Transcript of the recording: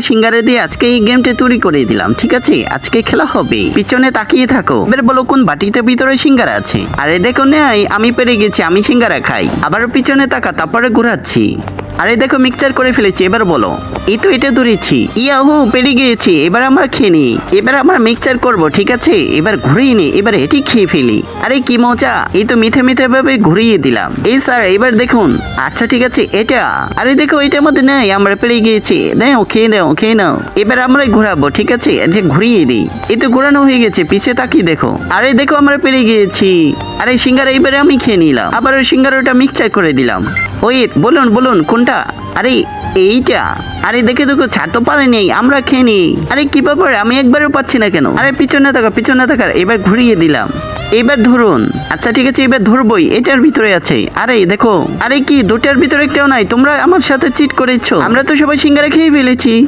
সিঙ্গারা দিয়ে আজকে এই গেমটা তৈরি করে দিলাম, ঠিক আছে? আজকে খেলা হবে। পিছনে তাকিয়ে থাকো, এবার বলো কোন বাটিতে ভিতরে সিঙ্গারা আছে। আরে দেখো নাই, আমি পেরে গেছি, আমি সিঙ্গারা খাই। আবার পিছনে তাকা, তারপরে ঘুরাচ্ছি। আরে দেখো মিক্সচার করে ফেলেছি, এবার বলো। এই তো এটা ধরেছি, ইয়াহু পেরে গিয়েছি। এবার আমরা খেয়ে নি, এবার আমরা মিক্সচার করব, ঠিক আছে? এবার ঘুরিয়ে নি, এবার এটি খেয়ে ফেলি। আরে কি মজা, এই তো মিঠে মিঠে ভাবে ঘুরিয়ে দিলাম। এই স্যার এবার দেখুন। আচ্ছা ঠিক আছে, এটা। আরে দেখো এটার মধ্যে নেই, আমরা পেরে গিয়েছি। নাও খেয়ে নাও, খেয়ে নাও। এবার আমরা ঘোরাবো, ঠিক আছে? এটা ঘুরিয়ে দিই। এই তো ঘোরানো হয়ে গেছে, পিছে তাকিয়ে দেখো। আরে দেখো আমরা পেরে গিয়েছি। আরে সিঙ্গারা এবারে আমি খেয়ে নিলাম, আবার ওই সিঙ্গারাটা মিক্সচার করে দিলাম। ওই বলুন বলুন কোনটা? আরে এইটা। আরে দেখে দেখো, ছাড় তো পারেনি, আমরা খেয়ে নি। আরে কি ব্যাপার, আমি একবারও পাচ্ছি না কেন? আরে পিছনে থাকা, পিছনে থাকার, এবার ঘুরিয়ে দিলাম। এবার ধরুন। আচ্ছা ঠিক আছে, এবার ধরবই, এটার ভিতরে আছে। আরে দেখো, আরে কি দুটার ভিতরে একটাও নাই? তোমরা আমার সাথে চিট করেছো, আমরা তো সবাই সিঙ্গারা খেয়ে ফেলেছি।